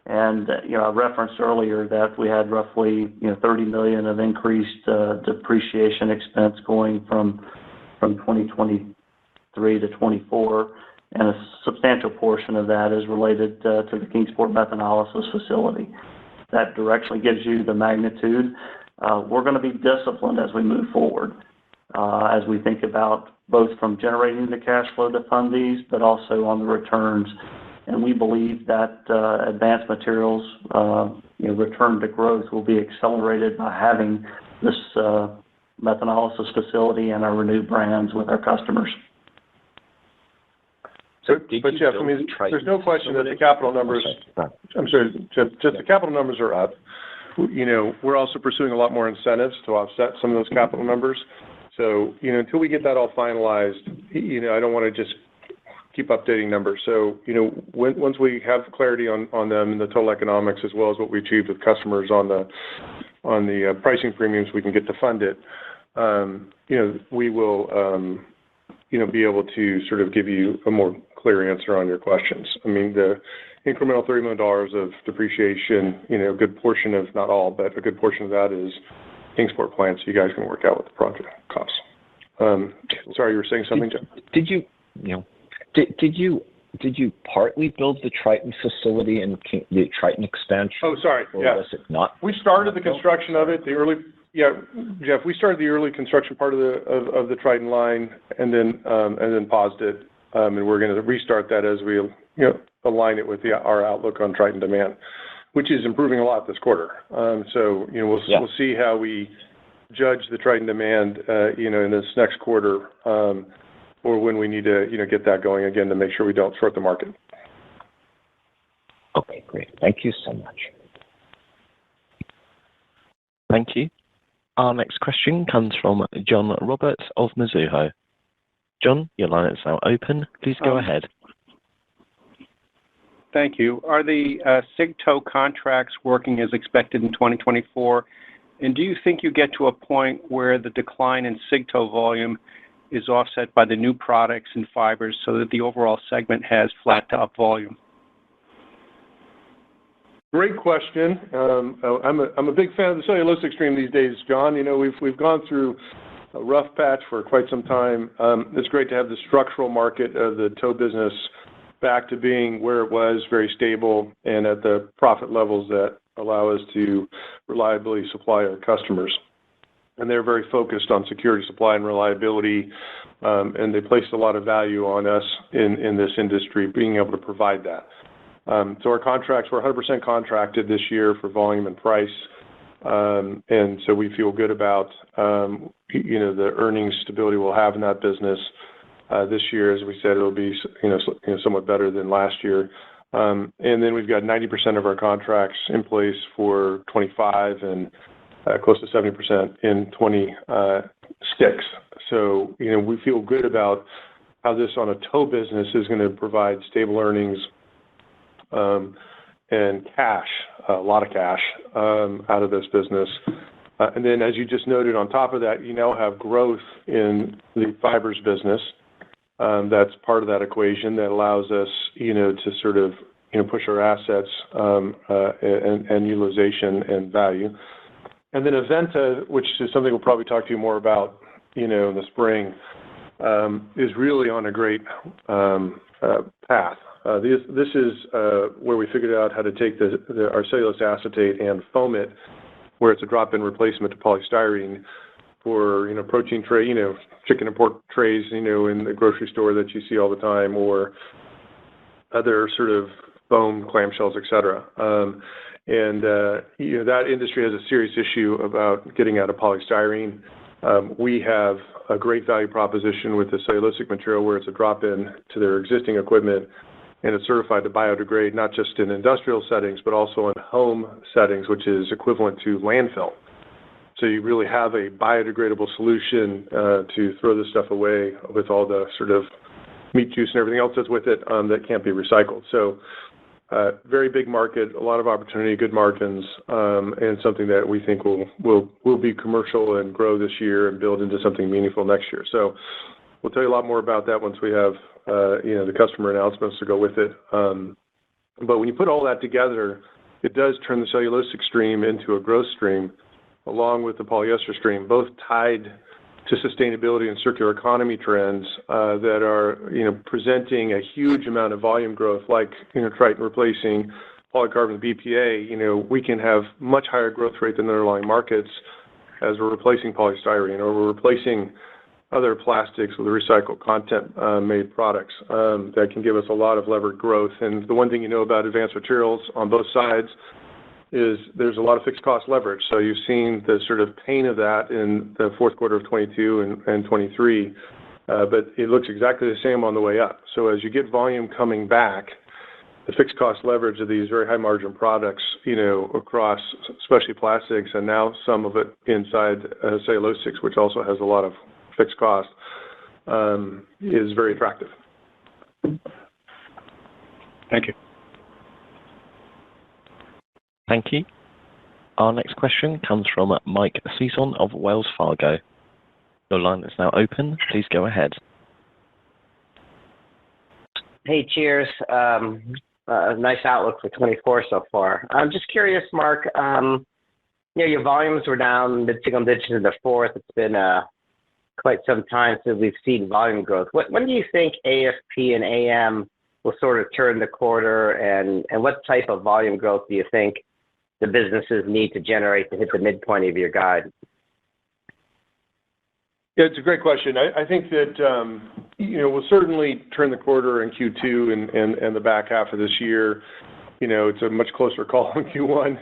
And, I referenced earlier that we had roughly, $30 million of increased depreciation expense going from 2023 to 24. And a substantial portion of that is related to the Kingsport methanolysis facility. That directly gives you the magnitude. We're going to be disciplined as we move forward, as we think about both from generating the cash flow to fund these, but also on the returns. And we believe that advanced materials, return to growth will be accelerated by having this methanolysis facility and our renewed brands with our customers. But Jeff, there's no question that the capital numbers, I'm sorry, Jeff, just the capital numbers are up. We're also pursuing a lot more incentives to offset some of those capital numbers. So, until we get that all finalized, I don't want to just keep updating numbers. So, once we have clarity on them and the total economics, as well as what we achieved with customers on the pricing premiums we can get to fund it, we will, be able to sort of give you a more clear answer on your questions. I mean, the incremental $30 million of depreciation, a good portion of, not all, but a good portion of that is Kingsport plants. So you guys can work out what the project costs. Sorry, you were saying something, Jeff? Did you partly build the Triton facility and the Triton expansion? Oh, sorry. Yeah. Was it not? We started the construction of it. Jeff, we started the early construction part of the Triton line, and then paused it, and we're going to restart that as we align it with our outlook on Triton demand, which is improving a lot this quarter. We'll see how we judge the Triton demand, in this next quarter, or when we need to, get that going again to make sure we don't short the market. Okay, great. Thank you so much. Thank you. Our next question comes from John Roberts of Mizuho. John, your line is now open. Please go ahead. Thank you. Are the CIGTO contracts working as expected in 2024? And do you think you get to a point where the decline in CIGTO volume is offset by the new products and fibers so that the overall segment has flat to up volume? Great question. I'm a big fan of the cellulosic stream these days, John. We've gone through a rough patch for quite some time. It's great to have the structural market of the tow business back to being where it was, very stable, and at the profit levels that allow us to reliably supply our customers. And they're very focused on security, supply, and reliability, and they placed a lot of value on us in this industry, being able to provide that. So our contracts were 100% contracted this year for volume and price, and so we feel good about the earnings stability we'll have in that business this year. As we said, it'll be somewhat better than last year, and then we've got 90% of our contracts in place for 25 and close to 70% in 26. So we feel good about how this on a tow business is going to provide stable earnings. And cash, a lot of cash, out of this business. And then, as you just noted, on top of that, you now have growth in the fibers business. That's part of that equation that allows us, to sort of, push our assets and utilization and value. And then Aventa, which is something we'll probably talk to you more about, in the spring, is really on a great path. This is where we figured out how to take our cellulose acetate and foam it, where it's a drop-in replacement to polystyrene for, protein tray, chicken and pork trays, in the grocery store that you see all the time, or other sort of foam, clamshells, et cetera. That industry has a serious issue about getting out of polystyrene. We have a great value proposition with the cellulosic material where it's a drop-in to their existing equipment, and it's certified to biodegrade not just in industrial settings, but also in home settings, which is equivalent to landfill. So you really have a biodegradable solution to throw this stuff away with all the sort of meat juice and everything else that's with it that can't be recycled. So very big market, a lot of opportunity, good margins, and something that we think will be commercial and grow this year and build into something meaningful next year. So we'll tell you a lot more about that once we have the customer announcements to go with it. But when you put all that together, it does turn the cellulosic stream into a growth stream, along with the polyester stream, both tied to sustainability and circular economy trends that are, presenting a huge amount of volume growth, like, Triton replacing polycarbonate BPA. We can have much higher growth rate than the underlying markets as we're replacing polystyrene or we're replacing other plastics with recycled content made products that can give us a lot of levered growth. And the one thing about advanced materials on both sides is there's a lot of fixed cost leverage. So you've seen the sort of pain of that in the fourth quarter of 22 and 23, but it looks exactly the same on the way up. So as you get volume coming back, the fixed cost leverage of these very high margin products, across especially plastics and now some of it inside cellulosics, which also has a lot of fixed cost, is very attractive. Thank you. Thank you. Our next question comes from Mike Sison of Wells Fargo. Your line is now open. Please go ahead. Hey, cheers. Nice outlook for 24 so far. I'm just curious, Mark, your volumes were down mid-single digits in the fourth. It's been quite some time since we've seen volume growth. When do you think AFP and AM will sort of turn the quarter, and what type of volume growth do you think the businesses need to generate to hit the midpoint of your guide? Yeah, it's a great question. I think that, we'll certainly turn the quarter in Q2 and the back half of this year. It's a much closer call in Q1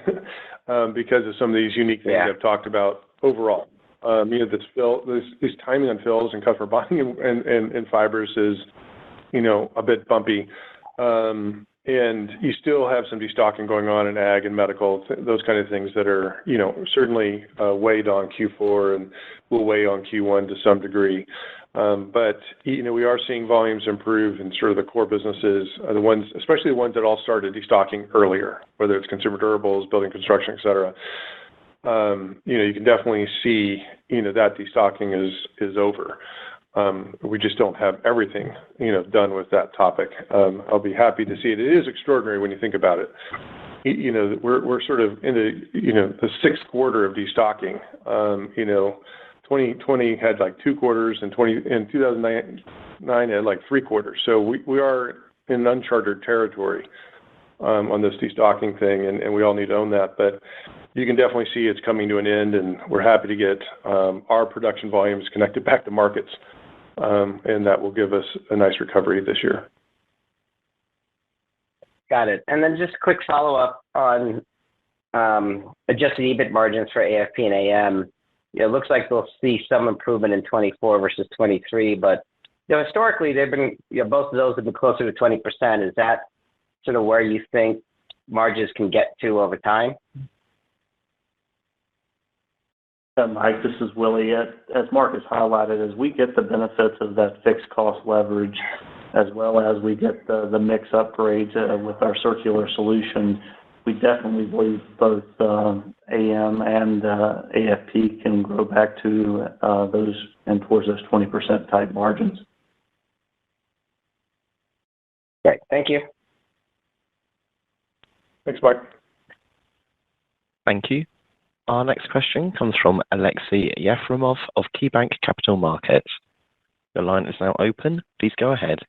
because of some of these unique things I've talked about overall. This timing on fills and customer buying and fibers is, a bit bumpy. And you still have some destocking going on in ag and medical, those kind of things that are, certainly weighed on Q4 and will weigh on Q1 to some degree. But, we are seeing volumes improve in sort of the core businesses, the ones, especially the ones that all started destocking earlier, whether it's consumer durables, building construction, et cetera. You can definitely see, that destocking is over. We just don't have everything, done with that topic. I'll be happy to see it. It is extraordinary when you think about it. We're sort of in the sixth quarter of destocking. 2020 had like 2 quarters, and 2009 had like 3 quarters. So we are in uncharted territory on this destocking thing, and we all need to own that. But you can definitely see it's coming to an end, and we're happy to get our production volumes connected back to markets. And that will give us a nice recovery this year. Got it. And then just a quick follow-up on adjusted EBIT margins for AFP and AM. It looks like we'll see some improvement in 24 versus 23, but historically they've been, both of those have been closer to 20%. Is that sort of where you think margins can get to over time? Mike, this is Willie. As Mark has highlighted, as we get the benefits of that fixed cost leverage, as well as we get the mix upgrades with our circular solution, we definitely believe both AM and AFP can grow back to those and towards those 20% type margins. Great. Thank you. Thanks, Mike. Thank you. Our next question comes from Aleksey Yefremov of KeyBanc Capital Markets. Your line is now open. Please go ahead.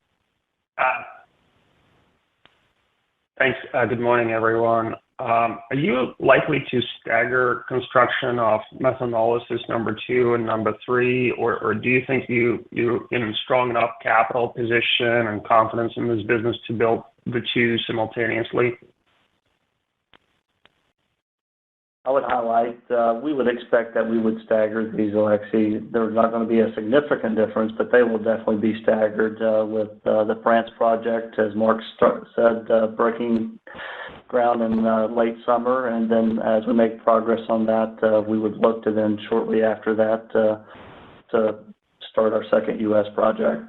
Thanks. Good morning, everyone. Are you likely to stagger construction of methanolysis number 2 and number 3, or do you think you're in a strong enough capital position and confidence in this business to build the two simultaneously? I would highlight, we would expect that we would stagger these, Alexei. There's not going to be a significant difference, but they will definitely be staggered with the France project, as Mark said, breaking ground in late summer. And then as we make progress on that, we would look to then shortly after that to start our second U.S. project.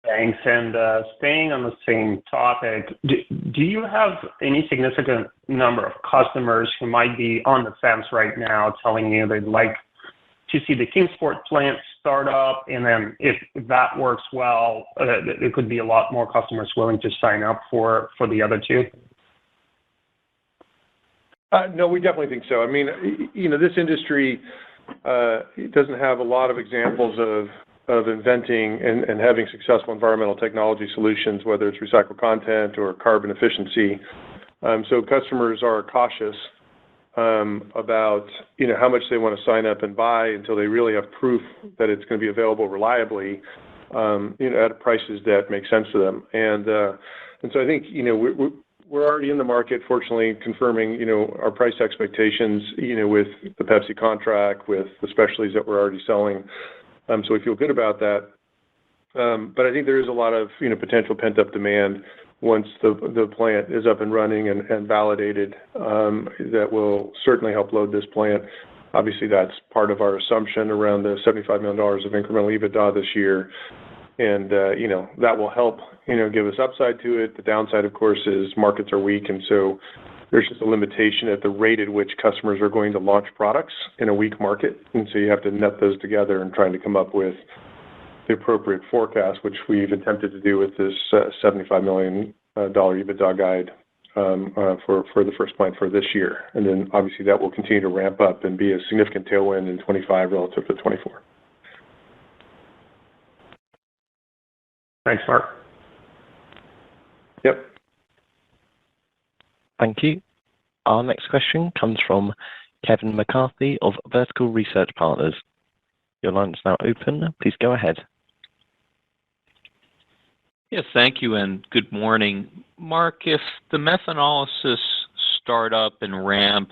Thanks. And staying on the same topic, do you have any significant number of customers who might be on the fence right now telling you they'd like to see the Kingsport plant start up, and then if that works well, there could be a lot more customers willing to sign up for the other two? No, we definitely think so. I mean, this industry doesn't have a lot of examples of inventing and having successful environmental technology solutions, whether it's recycled content or carbon efficiency. So customers are cautious about how much they want to sign up and buy until they really have proof that it's going to be available reliably, at prices that make sense to them. And so I think we're already in the market, fortunately, confirming our price expectations, with the Pepsi contract, with the specialties that we're already selling. So we feel good about that. But I think there is a lot of potential pent-up demand once the plant is up and running and validated, that will certainly help load this plant. Obviously, that's part of our assumption around the $75 million of incremental EBITDA this year. And, that will help, give us upside to it. The downside, of course, is markets are weak. And so there's just a limitation at the rate at which customers are going to launch products in a weak market. And so you have to net those together and trying to come up with the appropriate forecast, which we've attempted to do with this $75 million EBITDA guide for the first plant for this year. And then obviously that will continue to ramp up and be a significant tailwind in 25 relative to 24. Thanks, Mark. Yep. Thank you. Our next question comes from Kevin McCarthy of Vertical Research Partners. Your line is now open. Please go ahead. Yes, thank you, and good morning. Mark, if the methanolysis startup and ramp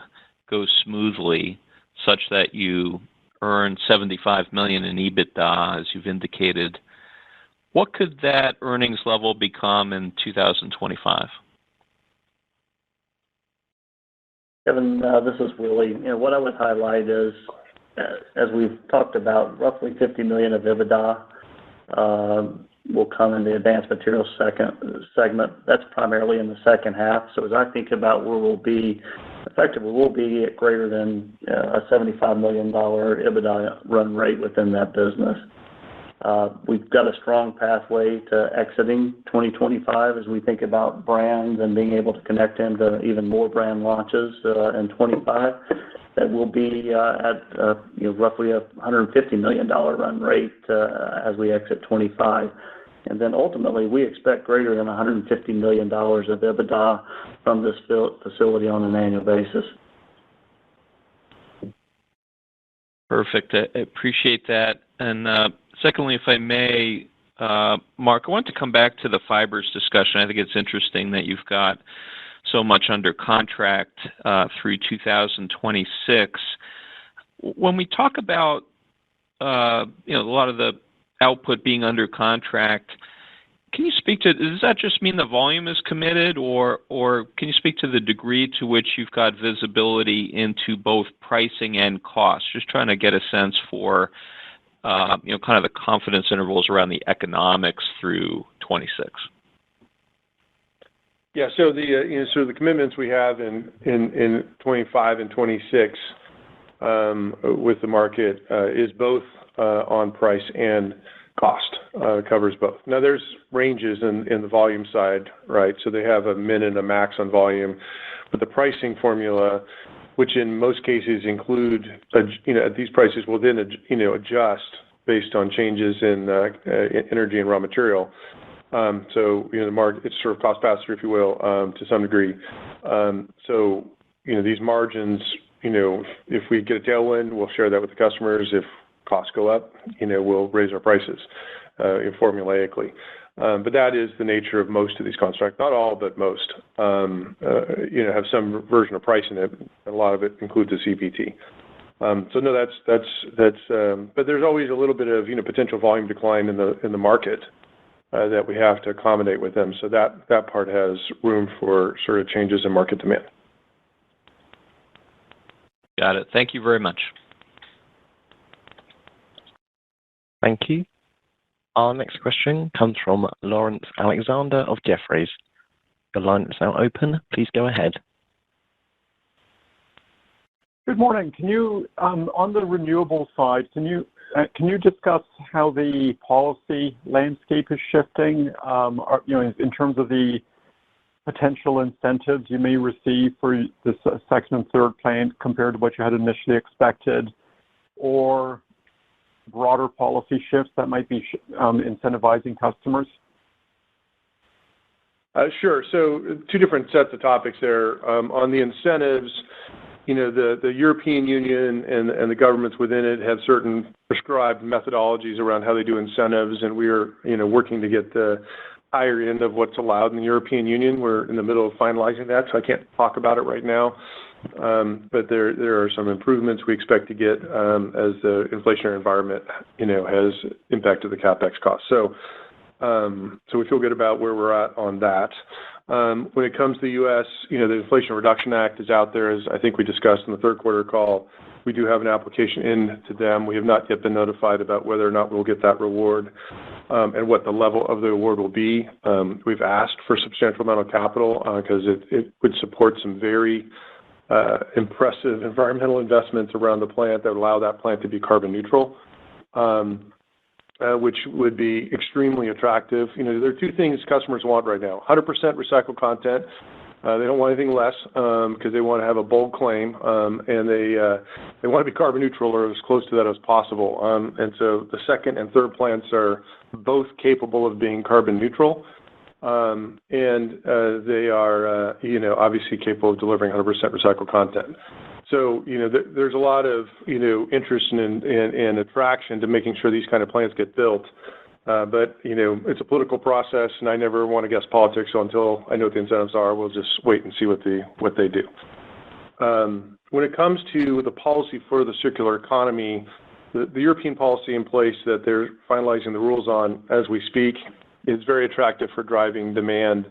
goes smoothly, such that you earn $75 million in EBITDA, as you've indicated, what could that earnings level become in 2025? Kevin, this is Willie. What I would highlight is, as we've talked about, roughly $50 million of EBITDA will come in the advanced materials segment. That's primarily in the second half. So as I think about where we'll be, effectively we'll be at greater than a $75 million EBITDA run rate within that business. We've got a strong pathway to exiting 2025 as we think about brands and being able to connect into even more brand launches in 25. That will be at roughly a $150 million run rate as we exit 25. And then ultimately, we expect greater than $150 million of EBITDA from this facility on an annual basis. Perfect. I appreciate that. And secondly, if I may, Mark, I want to come back to the fibers discussion. I think it's interesting that you've got so much under contract through 2026. When we talk about a lot of the output being under contract, can you speak to, does that just mean the volume is committed, or can you speak to the degree to which you've got visibility into both pricing and cost? Just trying to get a sense for kind of the confidence intervals around the economics through 26. Yeah, so the commitments we have in 25 and 26 with the market is both on price and cost, covers both. Now there's ranges in the volume side, right? So they have a min and a max on volume, but the pricing formula, which in most cases include, at these prices will then, adjust based on changes in energy and raw material. So, the market, it's sort of cost pass-through, if you will, to some degree. So, these margins, if we get a tailwind, we'll share that with the customers. If costs go up, we'll raise our prices. formulaically. But that is the nature of most of these constructs. Not all, but most, have some version of price in it. A lot of it includes a CPT. So no, but there's always a little bit of, potential volume decline in the market that we have to accommodate with them. So that part has room for sort of changes in market demand. Got it. Thank you very much. Thank you. Our next question comes from Lawrence Alexander of Jefferies. Your line is now open. Please go ahead. Good morning. Can you, on the renewable side, can you discuss how the policy landscape is shifting, in terms of the potential incentives you may receive for the second and third plant compared to what you had initially expected, or broader policy shifts that might be incentivizing customers? Sure. So two different sets of topics there. On the incentives, the European Union and the governments within it have certain prescribed methodologies around how they do incentives, and we are, working to get the higher end of what's allowed in the European Union. We're in the middle of finalizing that, so I can't talk about it right now. But there are some improvements we expect to get as the inflationary environment, has impacted the CapEx cost. So we feel good about where we're at on that. When it comes to the U.S., the Inflation Reduction Act is out there, as I think we discussed in the third quarter call. We do have an application in to them. We have not yet been notified about whether or not we'll get that reward and what the level of the award will be. We've asked for substantial amount of capital because it would support some very impressive environmental investments around the plant that would allow that plant to be carbon neutral, which would be extremely attractive. There are two things customers want right now: 100% recycled content. They don't want anything less because they want to have a bold claim, and they want to be carbon neutral or as close to that as possible. And so the second and third plants are both capable of being carbon neutral, and they are, obviously capable of delivering 100% recycled content. So, there's a lot of, interest and attraction to making sure these kind of plants get built. But, it's a political process, and I never want to guess politics. So until I know what the incentives are, we'll just wait and see what they do. When it comes to the policy for the circular economy, the European policy in place that they're finalizing the rules on as we speak is very attractive for driving demand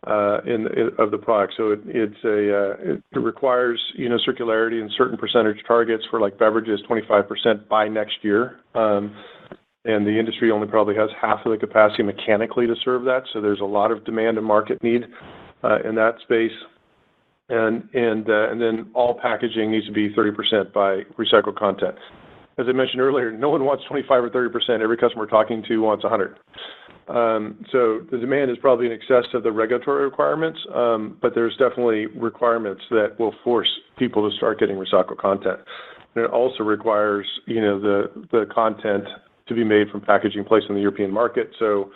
of the product. So it requires, circularity in certain percentage targets for like beverages, 25% by next year. And the industry only probably has half of the capacity mechanically to serve that. So there's a lot of demand and market need in that space. And then all packaging needs to be 30% by recycled content. As I mentioned earlier, no one wants 25 or 30%. Every customer we're talking to wants 100. So the demand is probably in excess of the regulatory requirements, but there's definitely requirements that will force people to start getting recycled content. And it also requires, the content to be made from packaging placed in the European market. So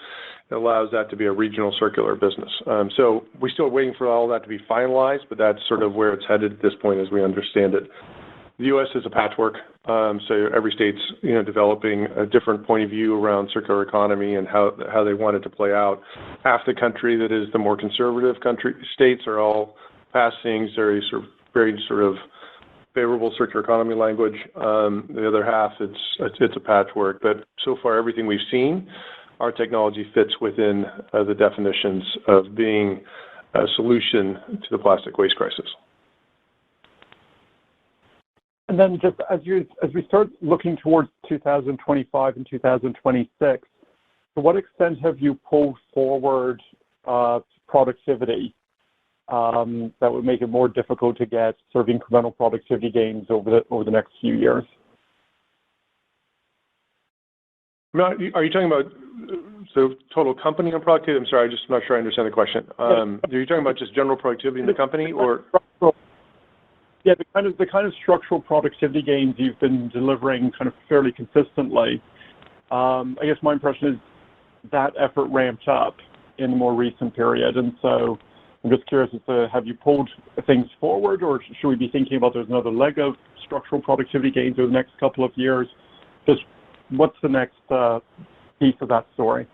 it allows that to be a regional circular business. So we're still waiting for all that to be finalized, but that's sort of where it's headed at this point as we understand it. The U.S. is a patchwork, so every state's developing a different point of view around circular economy and how they want it to play out. Half the country that is the more conservative states are all passing very sort of favorable circular economy language. The other half, it's a patchwork. But so far, everything we've seen, our technology fits within the definitions of being a solution to the plastic waste crisis. And then just as we start looking towards 2025 and 2026, to what extent have you pulled forward productivity that would make it more difficult to get sort of incremental productivity gains over the next few years? Are you talking about total company on productivity? I'm sorry, I'm just not sure I understand the question. Are you talking about just general productivity in the company, or? Yeah, the kind of structural productivity gains you've been delivering kind of fairly consistently. I guess my impression is that effort ramped up in the more recent period, and so I'm just curious as to, have you pulled things forward, or should we be thinking about there's another leg of structural productivity gains over the next couple of years? Just what's the next piece of that story?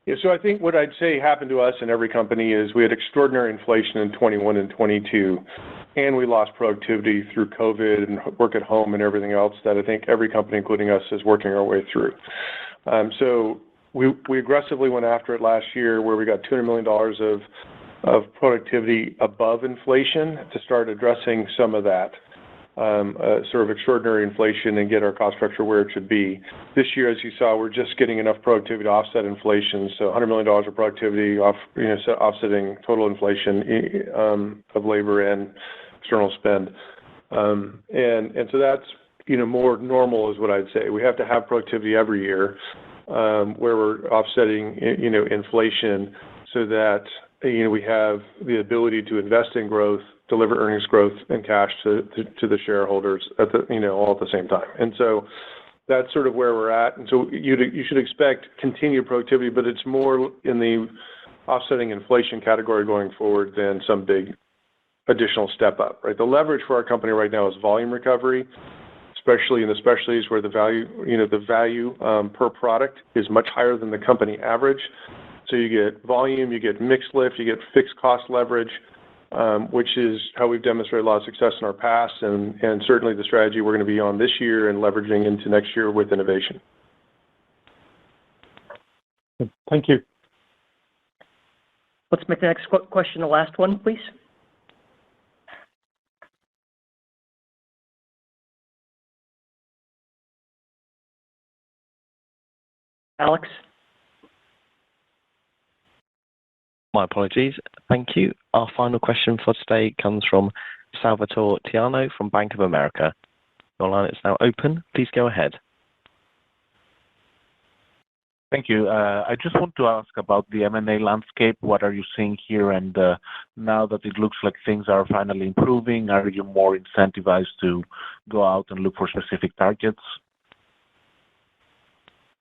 Yeah, so I think what I'd say happened to us and every company is we had extraordinary inflation in 21 and 22, and we lost productivity through COVID and work at home and everything else that I think every company, including us, is working our way through. So we aggressively went after it last year where we got $200 million of productivity above inflation to start addressing some of that sort of extraordinary inflation and get our cost structure where it should be. This year, as you saw, we're just getting enough productivity to offset inflation, so $100 million of productivity offsetting total inflation of labor and external spend. And so that's, more normal is what I'd say. We have to have productivity every year where we're offsetting, inflation so that, we have the ability to invest in growth, deliver earnings growth and cash to the shareholders at the, all at the same time. And so that's sort of where we're at. And so you should expect continued productivity, but it's more in the offsetting inflation category going forward than some big additional step up, right? The leverage for our company right now is volume recovery, especially in the specialties where the value per product is much higher than the company average. So you get volume, you get mix lift, you get fixed cost leverage, which is how we've demonstrated a lot of success in our past and certainly the strategy we're going to be on this year and leveraging into next year with innovation. Thank you. Let's make the next question the last one, please. Alex? My apologies. Thank you. Our final question for today comes from Salvatore Tiano from Bank of America. Your line is now open. Please go ahead. Thank you. I just want to ask about the M&A landscape. What are you seeing here? And now that it looks like things are finally improving, are you more incentivized to go out and look for specific targets?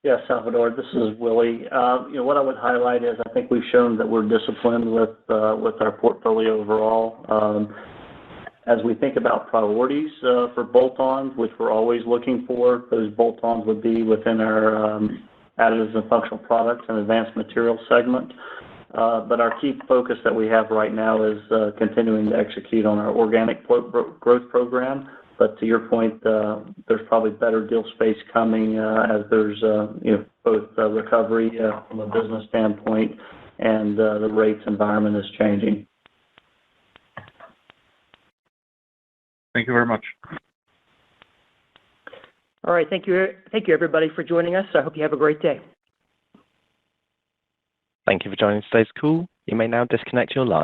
Yes, Salvador, this is Willie. What I would highlight is I think we've shown that we're disciplined with our portfolio overall. As we think about priorities for bolt-ons, which we're always looking for, those bolt-ons would be within our Additives and Functional Products and Advanced Materials segment. But our key focus that we have right now is continuing to execute on our organic growth program. But to your point, there's probably better deal space coming as there's both recovery from a business standpoint and the rates environment is changing. Thank you very much. All right, thank you everybody for joining us. I hope you have a great day. Thank you for joining today's call. You may now disconnect your line.